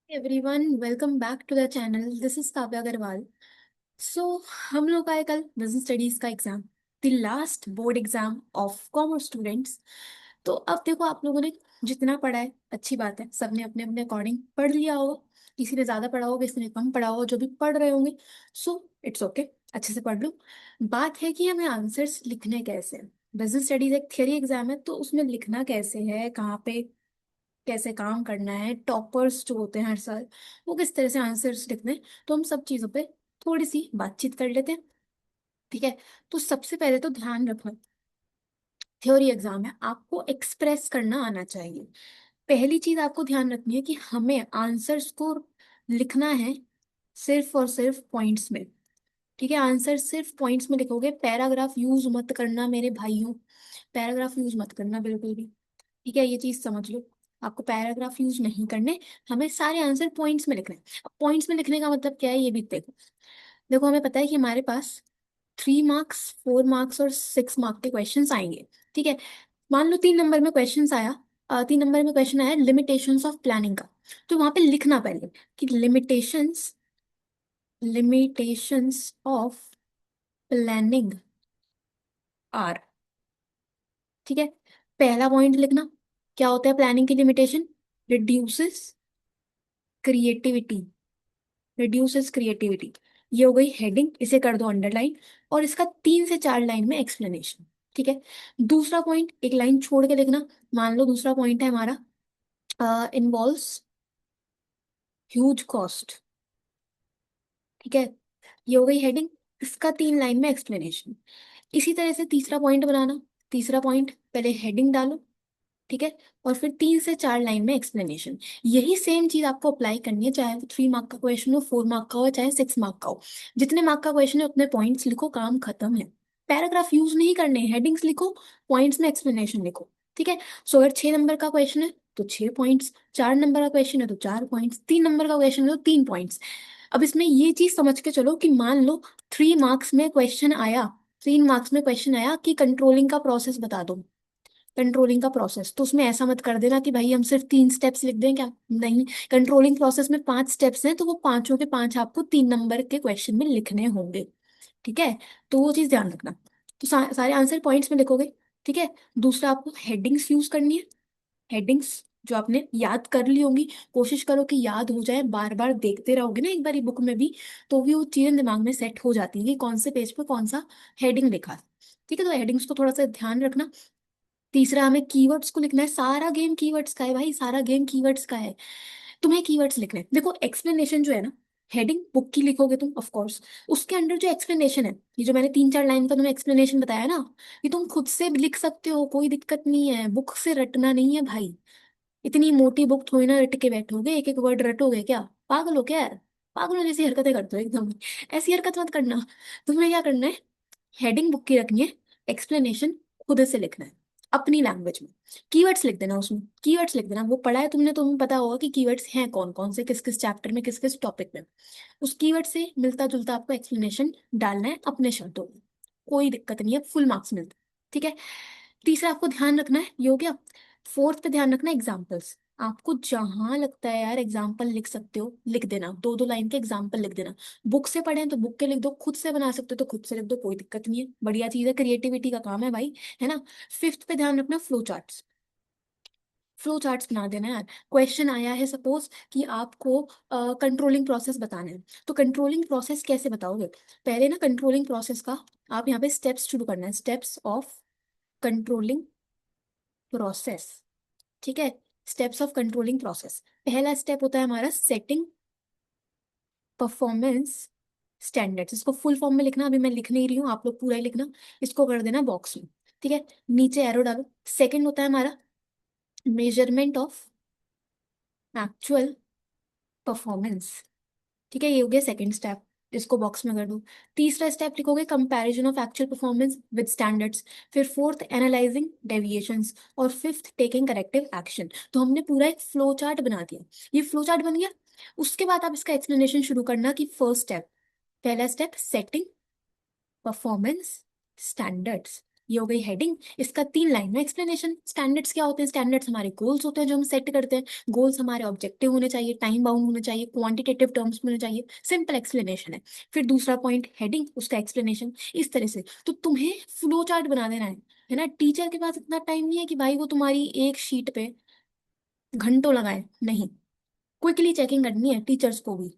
Everyone welcome back to the channel. This is Kavya Agarwal. So हम लोग का है कल बिजनेस स्टडीज का exam, the last board exam of commerce students. तो अब देखो, आप लोगों ने जितना पढ़ा है अच्छी बात है, सबने अपने अपने अकॉर्डिंग पढ़ लिया होगा। किसी ने ज्यादा पढ़ा होगा, किसी ने कम पढ़ा होगा, जो भी पढ़ रहे होंगे सो इट्स ओके, अच्छे से पढ़ लो। बात है कि हमें आंसर्स लिखने कैसे हैं। बिजनेस स्टडीज एक थियरी एग्जाम है, तो उसमें लिखना कैसे है, कहाँ पे कैसे काम करना है, टॉपर्स जो होते हैं हर साल वो किस तरह से आंसर्स लिखते हैं, तो हम सब चीज़ों पे थोड़ी सी बातचीत कर लेते हैं। ठीक है। तो सबसे पहले तो ध्यान रखना, थ्योरी एग्जाम है, आपको एक्सप्रेस करना आना चाहिए। पहली चीज आपको ध्यान रखनी है कि हमें आंसर्स को लिखना है सिर्फ और सिर्फ पॉइंट्स में। ठीक है, आंसर सिर्फ पॉइंट्स में लिखोगे, पैराग्राफ यूज मत करना मेरे भाइयों, पैराग्राफ यूज मत करना बिल्कुल भी। ठीक है, ये चीज समझ लो, आपको पैराग्राफ यूज नहीं करने, हमें सारे आंसर पॉइंट्स में लिखने हैं। अब पॉइंट्स में लिखने का मतलब क्या है ये भी देखो। देखो, हमें पता है कि हमारे पास 3 मार्क्स, 4 मार्क्स और 6 मार्क के क्वेश्चंस आएंगे। ठीक है। मान लो 3 नंबर में क्वेश्चंस आया, 3 नंबर में क्वेश्चन आया लिमिटेशंस ऑफ प्लानिंग का। तो वहां पे लिखना पहले कि लिमिटेशंस ऑफ प्लानिंग आर। ठीक है। पहला पॉइंट लिखना, क्या होता है प्लानिंग की limitation? Reduces creativity, reduces creativity. ये हो गई हेडिंग, इसे कर दो अंडरलाइन, और इसका 3 से 4 लाइन में एक्सप्लेनेशन। ठीक है। दूसरा पॉइंट एक लाइन छोड़ के लिखना। मान लो दूसरा पॉइंट है हमारा इन्वॉल्व्स ह्यूज कॉस्ट। ठीक है, ये हो गई हेडिंग, इसका 3 लाइन में एक्सप्लेनेशन। इसी तरह से तीसरा पॉइंट बनाना। तीसरा पॉइंट पहले हेडिंग डालो, ठीक है, और फिर 3 से 4 लाइन में एक्सप्लेनेशन। यही सेम चीज आपको अप्लाई करनी है, चाहे वो 3 मार्क का क्वेश्चन हो, 4 मार्क का हो, चाहे 6 मार्क का हो। जितने मार्क का क्वेश्चन है उतने पॉइंट्स लिखो, काम खत्म है। पैराग्राफ यूज नहीं करने, हेडिंग्स लिखो, पॉइंट्स में एक्सप्लेनेशन लिखो। ठीक है। सो अगर 6 नंबर का क्वेश्चन है तो 6 पॉइंट्स, 4 नंबर का क्वेश्चन है तो 4 पॉइंट्स, 3 नंबर का क्वेश्चन है तो 3 पॉइंट्स। अब इसमें ये चीज समझ के चलो कि मान लो 3 मार्क्स में क्वेश्चन आया, 3 मार्क्स में क्वेश्चन आया कि कंट्रोलिंग का प्रोसेस बता दो। कंट्रोलिंग का प्रोसेस, तो उसमें ऐसा मत कर देना कि भाई हम सिर्फ 3 स्टेप्स लिख दें क्या, नहीं। कंट्रोलिंग प्रोसेस में 5 स्टेप्स हैं, तो वो पांचों के पांच आपको 3 नंबर के क्वेश्चन में लिखने होंगे। ठीक है। तो वो चीज ध्यान रखना। तो सारे आंसर पॉइंट्स में लिखोगे। ठीक है। दूसरा, आपको हेडिंग्स यूज करनी है। हेडिंग्स जो आपने याद कर ली होंगी, कोशिश करो कि याद हो जाए, बार बार देखते रहोगे ना एक बार बुक में भी, तो भी वो चीजें दिमाग में सेट हो जाती है कि कौन से पेज पे कौन सा हेडिंग लिखा है। ठीक है, तो हेडिंग्स को थोड़ा सा ध्यान रखना। तीसरा, हमें कीवर्ड्स को लिखना है, सारा गेम कीवर्ड्स का है भाई, सारा गेम कीवर्ड्स का है। तुम्हें कीवर्ड्स लिखने हैं। देखो, एक्सप्लेनेशन जो है ना, हेडिंग बुक की लिखोगे तुम ऑफ कोर्स, उसके अंडर जो एक्सप्लेनेशन है, ये जो मैंने 3 4 लाइन का तुम्हें एक्सप्लेनेशन बताया ना, ये तुम खुद से भी लिख सकते हो, कोई दिक्कत नहीं है, बुक से रटना नहीं है भाई। इतनी मोटी बुक थोड़ी ना रट के बैठोगे, एक एक वर्ड रटोगे क्या? पागल हो क्या यार? पागलों जैसी हरकतें करते हो एकदम। ऐसी हरकत मत करना। तुम्हें क्या करना है, हेडिंग बुक की रखनी है, एक्सप्लेनेशन खुद से लिखना है अपनी लैंग्वेज में। कीवर्ड्स लिख देना, उसमें कीवर्ड्स लिख देना, वो पढ़ा है तुमने, तुम्हें पता होगा कि कीवर्ड्स हैं कौन कौन से, किस किस चैप्टर में, किस किस टॉपिक में। उस कीवर्ड से मिलता जुलता आपको एक्सप्लेनेशन डालना है अपने शब्दों में, कोई दिक्कत नहीं है, फुल मार्क्स मिलते हैं। ठीक है। तीसरा आपको ध्यान रखना है, ये हो गया। फोर्थ पे ध्यान रखना एग्जाम्पल्स। आपको जहां लगता है यार एग्जाम्पल लिख सकते हो, लिख देना, 2 2 लाइन के एग्जाम्पल लिख देना। बुक से पढ़े तो बुक के लिख दो, खुद से बना सकते हो तो खुद से लिख दो, कोई दिक्कत नहीं है, बढ़िया चीज है, क्रिएटिविटी का काम है भाई, है ना। फिफ्थ पे ध्यान रखना फ्लो चार्ट्स। फ्लो चार्ट्स बना देना यार। क्वेश्चन आया है सपोज कि आपको कंट्रोलिंग प्रोसेस बताना है, तो कंट्रोलिंग प्रोसेस कैसे बताओगे? पहले ना कंट्रोलिंग प्रोसेस का आप यहाँ पे स्टेप्स शुरू करना है, स्टेप्स ऑफ कंट्रोलिंग प्रोसेस। ठीक है। स्टेप्स ऑफ कंट्रोलिंग प्रोसेस, पहला स्टेप होता है हमारा सेटिंग परफॉर्मेंस स्टैंडर्ड्स। इसको फुल फॉर्म में लिखना, अभी मैं लिख नहीं रही हूँ, आप लोग पूरा ही लिखना। इसको कर देना बॉक्स में। ठीक है, नीचे एरो डालो। सेकंड होता है हमारा मेजरमेंट ऑफ एक्चुअल परफॉर्मेंस। ठीक है, ये हो गया सेकंड स्टेप, इसको बॉक्स में कर दो। तीसरा स्टेप लिखोगे comparison of actual performance with standards. फिर फोर्थ एनालाइजिंग डेविएशंस, और फिफ्थ टेकिंग करेक्टिव एक्शन। तो हमने पूरा एक फ्लो चार्ट बना दिया, ये फ्लो चार्ट बन गया। उसके बाद आप इसका एक्सप्लेनेशन शुरू करना कि फर्स्ट स्टेप, पहला स्टेप सेटिंग परफॉर्मेंस स्टैंडर्ड्स। ये हो गई हेडिंग, इसका 3 लाइन में एक्सप्लेनेशन। स्टैंडर्ड्स क्या होते हैं? स्टैंडर्ड्स हमारे गोल्स होते हैं जो हम सेट करते हैं। गोल्स हमारे ऑब्जेक्टिव होने चाहिए, टाइम बाउंड होने चाहिए, क्वांटिटेटिव टर्म्स में होने चाहिए। सिंपल एक्सप्लेनेशन है। फिर दूसरा पॉइंट हेडिंग, उसका एक्सप्लेनेशन। इस तरह से तो तुम्हें फ्लो चार्ट बना देना है ना। टीचर के पास इतना टाइम नहीं है कि भाई वो तुम्हारी एक शीट पे घंटों लगाए, नहीं। क्विकली चेकिंग करनी है टीचर्स को भी।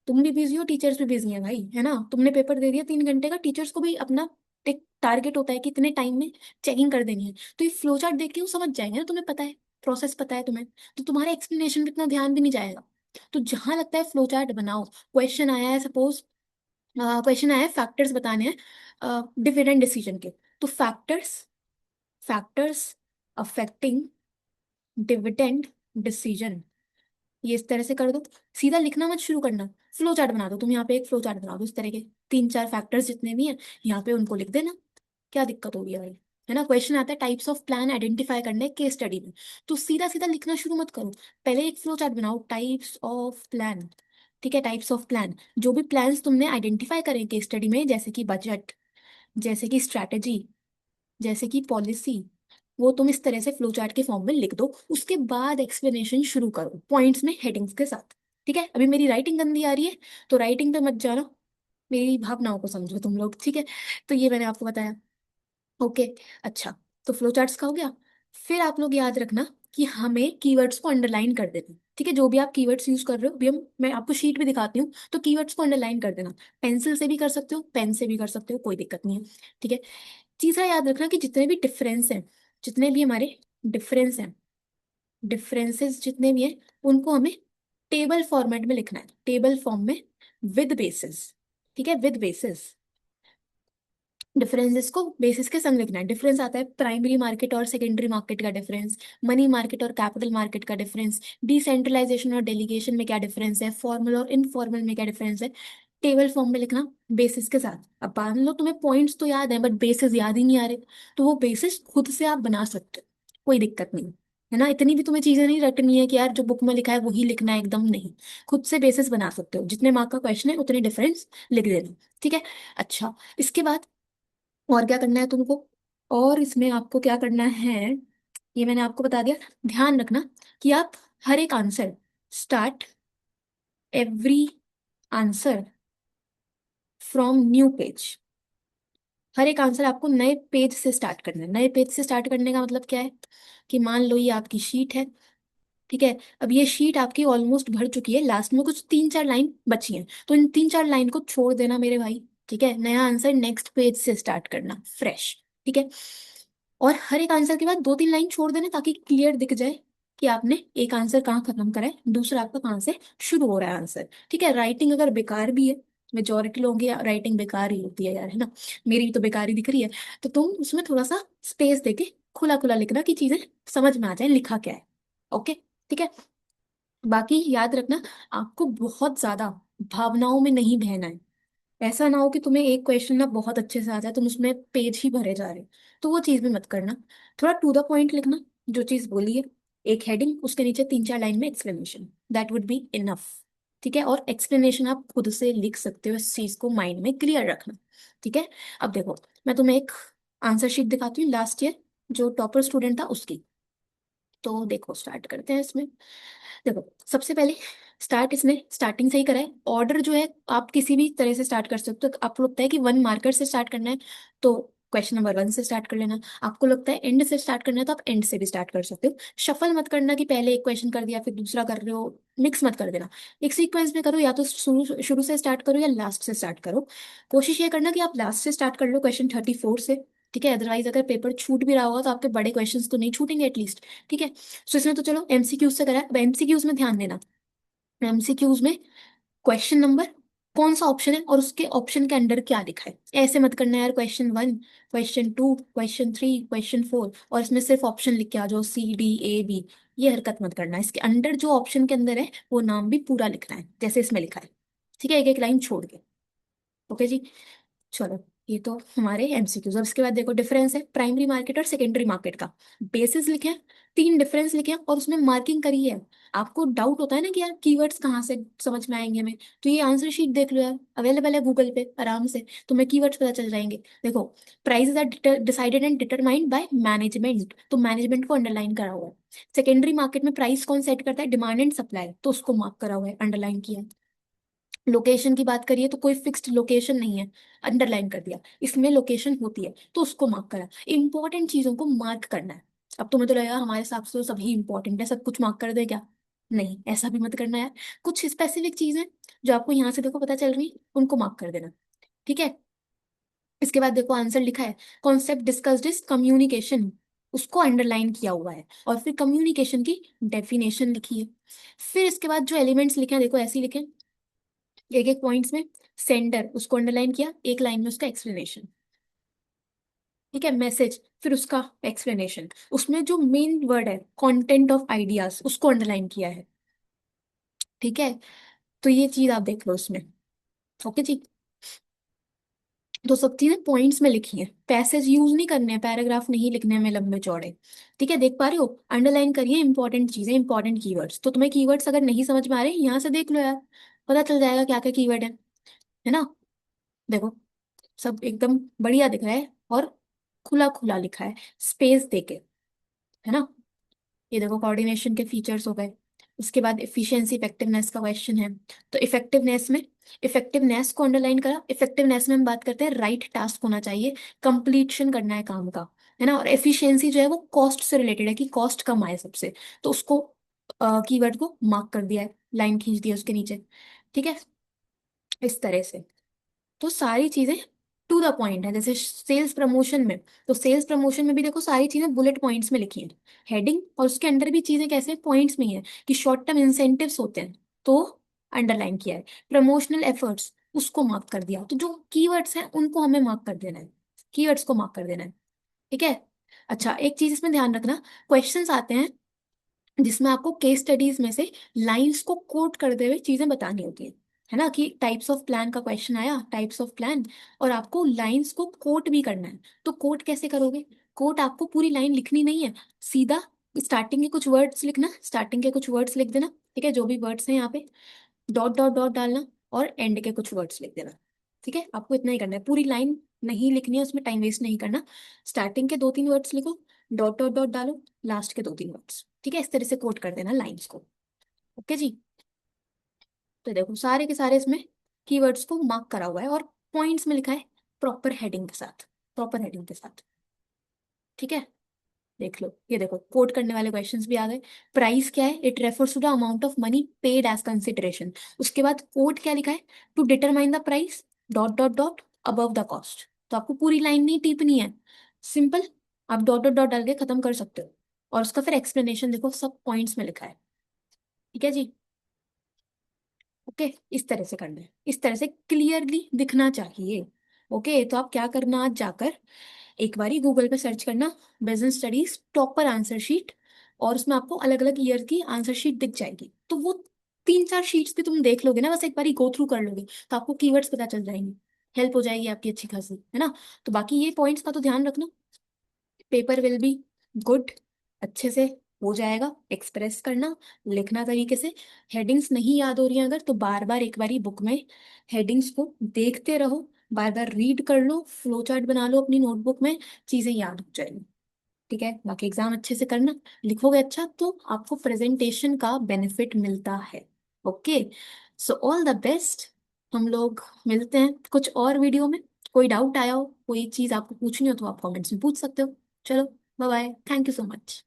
तुम भी बिजी हो, टीचर्स भी बिजी है भाई, है ना। तुमने पेपर दे दिया 3 घंटे का, टीचर्स को भी अपना एक टारगेट होता है कि इतने टाइम में चेकिंग कर देनी है। तो ये फ्लो चार्ट देख के वो समझ जाएंगे ना, तुम्हें पता है, प्रोसेस पता है तुम्हें, तो तुम्हारे एक्सप्लेनेशन पे इतना ध्यान भी नहीं जाएगा। तो जहां लगता है फ्लो चार्ट बनाओ। क्वेश्चन आया है सपोज, क्वेश्चन आया है फैक्टर्स बताने हैं डिविडेंड डिसीजन के, तो factors, factors affecting dividend decision, ये इस तरह से कर दो। सीधा लिखना मत शुरू करना, फ्लो चार्ट बना दो। तुम यहाँ पे एक फ्लो चार्ट बना दो इस तरह के, 3 4 फैक्टर्स जितने भी हैं यहाँ पे उनको लिख देना। क्या दिक्कत होगी भाई, है ना। क्वेश्चन आता है टाइप्स ऑफ प्लान आइडेंटिफाई करने केस स्टडी में, तो सीधा सीधा लिखना शुरू मत करो। पहले एक फ्लो चार्ट बनाओ, टाइप्स ऑफ प्लान। ठीक है, टाइप्स ऑफ प्लान, जो भी प्लान्स तुमने आइडेंटिफाई करें केस स्टडी में, जैसे कि बजट, जैसे कि स्ट्रैटेजी, जैसे कि पॉलिसी, वो तुम इस तरह से फ्लो चार्ट के फॉर्म में लिख दो। उसके बाद एक्सप्लेनेशन शुरू करो पॉइंट्स में, हेडिंग्स के साथ। ठीक है, अभी मेरी राइटिंग गंदी आ रही है तो राइटिंग पे मत जाना, मेरी भावनाओं को समझो तुम लोग, ठीक है। तो ये मैंने आपको बताया। ओके, अच्छा, तो फ्लो चार्ट्स का हो गया। फिर आप लोग याद रखना कि हमें कीवर्ड्स को अंडरलाइन कर देना। ठीक है, जो भी आप कीवर्ड्स यूज कर रहे हो, अभी मैं आपको शीट भी दिखाती हूँ, तो कीवर्ड्स को अंडरलाइन कर देना। पेंसिल से भी कर सकते हो, पेन से भी कर सकते हो, कोई दिक्कत नहीं है। ठीक है, तीसरा याद रखना कि जितने भी डिफरेंस हैं, जितने भी हमारे डिफरेंस हैं, डिफरेंसेस जितने भी हैं, उनको हमें टेबल फॉर्मेट में लिखना है, टेबल फॉर्म में, विद बेसिस। ठीक है, विद बेसिस, डिफरेंसेस को बेसिस के संग लिखना है। डिफरेंस आता है प्राइमरी मार्केट और सेकेंडरी मार्केट का डिफरेंस, मनी मार्केट और कैपिटल मार्केट का डिफरेंस, डिसेंट्रलाइजेशन और डेलीगेशन में क्या डिफरेंस है, फॉर्मल और इनफॉर्मल में क्या डिफरेंस है। टेबल फॉर्म में लिखना बेसिस के साथ। अब मान लो तुम्हें पॉइंट्स तो याद है बट बेसिस याद ही नहीं आ रहे, तो वो बेसिस खुद से आप बना सकते हो, कोई दिक्कत नहीं, है ना। इतनी भी तुम्हें चीजें नहीं रटनी है कि यार जो बुक में लिखा है वही लिखना है, एकदम नहीं। खुद से बेसिस बना सकते हो, जितने मार्क का क्वेश्चन है उतने डिफरेंस लिख देना। ठीक है, अच्छा, इसके बाद और क्या करना है तुमको, और इसमें आपको क्या करना है, ये मैंने आपको बता दिया। ध्यान रखना कि आप हर एक answer, start every answer from new page. हर एक आंसर आपको नए पेज से स्टार्ट करना है। नए पेज से स्टार्ट करने का मतलब क्या है, कि मान लो ये आपकी शीट है, ठीक है। अब ये शीट आपकी ऑलमोस्ट भर चुकी है, लास्ट में कुछ 3 4 लाइन बची हैं, तो इन 3 4 लाइन को छोड़ देना मेरे भाई। ठीक है, नया आंसर नेक्स्ट पेज से स्टार्ट करना, फ्रेश। ठीक है, और हर एक आंसर के बाद 2 3 लाइन छोड़ देना ताकि क्लियर दिख जाए कि आपने एक आंसर कहाँ खत्म करा है, दूसरा आपका कहाँ से शुरू हो रहा है आंसर। ठीक है, राइटिंग अगर बेकार भी है, मेजोरिटी लोगों की राइटिंग बेकार ही होती है यार, है ना। मेरी भी तो बेकार ही दिख रही है, तो तुम उसमें थोड़ा सा स्पेस देके खुला खुला लिखना कि चीजें समझ में आ जाए लिखा क्या है। ओके, ठीक है। बाकी याद रखना, आपको बहुत ज्यादा भावनाओं में नहीं बहना है। ऐसा ना हो कि तुम्हें एक क्वेश्चन ना बहुत अच्छे से आ जाए, तुम उसमें पेज ही भरे जा रहे हो, तो वो चीज भी मत करना। थोड़ा टू द पॉइंट लिखना, जो चीज बोली है, एक हेडिंग, उसके नीचे 3 4 लाइन में explanation, that would be enough. ठीक है, और एक्सप्लेनेशन आप खुद से लिख सकते हो, इस चीज को माइंड में क्लियर रखना। ठीक है, अब देखो, मैं तुम्हें एक आंसर शीट दिखाती हूँ लास्ट ईयर जो टॉपर स्टूडेंट था उसकी। तो देखो, स्टार्ट करते हैं इसमें। देखो, सबसे पहले स्टार्ट इसने स्टार्टिंग से ही करा है। ऑर्डर जो है आप किसी भी तरह से स्टार्ट कर सकते हो। तो आपको लगता है कि 1 मार्कर से स्टार्ट करना है, तो क्वेश्चन नंबर 1 से स्टार्ट कर लेना। आपको लगता है एंड से स्टार्ट करना है, तो आप एंड से भी स्टार्ट कर सकते हो। शफल मत करना कि पहले एक क्वेश्चन कर दिया फिर दूसरा कर रहे हो, मिक्स मत कर देना। एक सीक्वेंस में करो, या तो शुरू शुरू से स्टार्ट करो या लास्ट से स्टार्ट करो। कोशिश ये करना कि आप लास्ट से स्टार्ट कर लो, क्वेश्चन 34 से। ठीक है, अदरवाइज अगर पेपर छूट भी रहा होगा तो आपके बड़े क्वेश्चंस तो नहीं छूटेंगे एटलीस्ट। ठीक है, सो इसमें तो चलो एमसीक्यूज से करा है। अब एमसीक्यूज में ध्यान देना, एमसीक्यूज में क्वेश्चन नंबर, कौन सा ऑप्शन है और उसके ऑप्शन के अंडर क्या लिखा है। ऐसे मत करना यार, क्वेश्चन 1, क्वेश्चन 2, क्वेश्चन 3, क्वेश्चन 4 और इसमें सिर्फ ऑप्शन लिख के आ जाओ C D A B। ये हरकत मत करना, इसके अंडर जो ऑप्शन के अंदर है वो नाम भी पूरा लिखना है जैसे इसमें लिखा है। ठीक है, एक एक लाइन छोड़ के। ओके जी, चलो। ये तो हमारे एमसीक्यूज। अब इसके बाद देखो डिफरेंस है प्राइमरी मार्केट और सेकेंडरी मार्केट का। बेसिस लिखे हैं, तीन डिफरेंस लिखे हैं और उसमें मार्किंग करी है। आपको डाउट होता है ना कि यार कीवर्ड्स कहाँ से समझ में आएंगे हमें, तो ये आंसर शीट देख लो यार, अवेलेबल है गूगल पे आराम से, तुम्हें कीवर्ड्स पता चल जाएंगे। देखो, prices are decided and determined by management, तो मैनेजमेंट को अंडरलाइन करा हुआ है। सेकेंडरी मार्केट में प्राइस कौन सेट करता है, डिमांड एंड सप्लाई, तो उसको मार्क करा हुआ है, अंडरलाइन किया है। लोकेशन की बात करिए तो कोई फिक्स्ड लोकेशन नहीं है, अंडरलाइन कर दिया। इसमें लोकेशन होती है तो उसको मार्क करा। इंपॉर्टेंट चीजों को मार्क करना है। अब तुम्हें तो लगेगा हमारे हिसाब से तो सभी इंपॉर्टेंट है, सब कुछ मार्क कर दे क्या? नहीं, ऐसा भी मत करना है। कुछ स्पेसिफिक चीजें जो आपको यहाँ से देखो पता चल रही, उनको मार्क कर देना। ठीक है। इसके बाद देखो आंसर लिखा है, कॉन्सेप्ट डिस्कस्ड इज कम्युनिकेशन, उसको अंडरलाइन किया हुआ है। और फिर कम्युनिकेशन की डेफिनेशन लिखी है। फिर इसके बाद जो एलिमेंट्स लिखे हैं देखो ऐसे ही लिखे, एक एक पॉइंट्स में। सेंडर उसको अंडरलाइन किया, एक लाइन में उसका एक्सप्लेनेशन। ठीक है, मैसेज, फिर उसका एक्सप्लेनेशन, उसमें जो मेन वर्ड है कंटेंट ऑफ आइडियाज उसको अंडरलाइन किया है। ठीक है, तो ये चीज आप देख लो उसमें। ओके जी। तो सब चीजें पॉइंट्स में लिखी हैं, पैसेज यूज नहीं करने हैं, पैराग्राफ नहीं लिखने में लंबे चौड़े। ठीक है, देख पा रहे हो, अंडरलाइन करिए इंपॉर्टेंट चीजें, इंपॉर्टेंट कीवर्ड्स। तो तुम्हें कीवर्ड्स अगर नहीं समझ में आ रहे यहाँ से देख लो यार, पता चल जाएगा क्या क्या कीवर्ड है ना। देखो, सब एकदम बढ़िया दिख रहा है और खुला खुला लिखा है, स्पेस देके, है ना। ये देखो कोऑर्डिनेशन के फीचर्स हो गए। उसके बाद इफिशिएंसी इफेक्टिवनेस का क्वेश्चन है। तो इफेक्टिवनेस में, इफेक्टिवनेस को अंडरलाइन करा। इफेक्टिवनेस में हम बात करते हैं राइट टास्क होना चाहिए, कंप्लीशन करना है काम का, है ना। और एफिशिएंसी जो है वो कॉस्ट से रिलेटेड है कि कॉस्ट कम आए सबसे, तो उसको कीवर्ड को मार्क कर दिया है, लाइन खींच दी है उसके नीचे। ठीक है, इस तरह से। तो सारी चीजें टू द पॉइंट है। जैसे सेल्स प्रमोशन में, तो सेल्स प्रमोशन में भी देखो सारी चीजें बुलेट पॉइंट्स में लिखी हैं, हेडिंग, और उसके अंदर भी चीजें कैसे पॉइंट्स में ही है कि शॉर्ट टर्म इंसेंटिव्स होते हैं, तो अंडरलाइन किया है। प्रमोशनल एफर्ट्स उसको मार्क कर दिया। तो जो कीवर्ड्स हैं उनको हमें मार्क कर देना है, कीवर्ड्स को मार्क कर देना है। ठीक है। अच्छा, एक चीज इसमें ध्यान रखना, क्वेश्चंस आते हैं जिसमें आपको केस स्टडीज में से लाइंस को कोट करते हुए चीजें बतानी होती है ना। कि टाइप्स ऑफ प्लान का क्वेश्चन आया, टाइप्स ऑफ प्लान, और आपको लाइंस को कोट भी करना है। तो कोट कैसे करोगे? कोट आपको पूरी लाइन लिखनी नहीं है, सीधा स्टार्टिंग के कुछ वर्ड्स लिखना, स्टार्टिंग के कुछ वर्ड्स लिख देना। ठीक है, जो भी वर्ड्स हैं यहाँ पे डॉट डॉट डॉट डालना, और एंड के कुछ वर्ड्स लिख देना। ठीक है, आपको इतना ही करना है, पूरी लाइन नहीं लिखनी है, उसमें टाइम वेस्ट नहीं करना। स्टार्टिंग के दो तीन वर्ड्स लिखो, डॉट डॉट डॉट डालो, लास्ट के दो तीन वर्ड्स। ठीक है, इस तरह से कोट कर देना लाइंस को। ओके जी। तो देखो सारे के सारे इसमें कीवर्ड्स को मार्क करा हुआ है और पॉइंट्स में लिखा है, प्रॉपर हेडिंग के साथ, प्रॉपर हेडिंग के साथ। ठीक है, देख लो, ये देखो कोट करने वाले क्वेश्चंस भी आ गए। प्राइस क्या है, it refers to the amount of money paid as consideration. उसके बाद कोट क्या लिखा है, to determine the price dot dot dot above the cost. तो आपको पूरी लाइन नहीं टिपनी है, सिंपल आप डॉट डॉट डॉट डाल के खत्म कर सकते हो। और उसका फिर एक्सप्लेनेशन देखो, सब पॉइंट्स में लिखा है। ठीक है जी। ओके, इस तरह से करना है, इस तरह से क्लियरली दिखना चाहिए। ओके, तो आप क्या करना, आज जाकर एक बारी गूगल पे सर्च करना, business studies topper answer sheet, और उसमें आपको अलग अलग ईयर की आंसर शीट दिख जाएगी। तो वो तीन चार शीट्स भी तुम देख लोगे ना, बस एक बारी गो थ्रू कर लोगे, तो आपको कीवर्ड्स पता चल जाएंगे, हेल्प हो जाएगी आपकी अच्छी खासी, है ना। तो बाकी ये पॉइंट्स का तो ध्यान रखना, पेपर विल बी गुड, अच्छे से हो जाएगा। एक्सप्रेस करना, लिखना तरीके से। हेडिंग्स नहीं याद हो रही हैं अगर, तो बार बार एक बारी बुक में हेडिंग्स को देखते रहो, बार बार रीड कर लो, फ्लो चार्ट बना लो अपनी नोटबुक में, चीजें याद हो जाएंगी। ठीक है, बाकी एग्जाम अच्छे से करना, लिखोगे अच्छा तो आपको प्रेजेंटेशन का बेनिफिट मिलता है। Okay, so all the best. हम लोग मिलते हैं कुछ और वीडियो में। कोई डाउट आया हो, कोई चीज आपको पूछनी हो तो आप कमेंट्स में पूछ सकते हो। चलो, bye bye, thank you so much.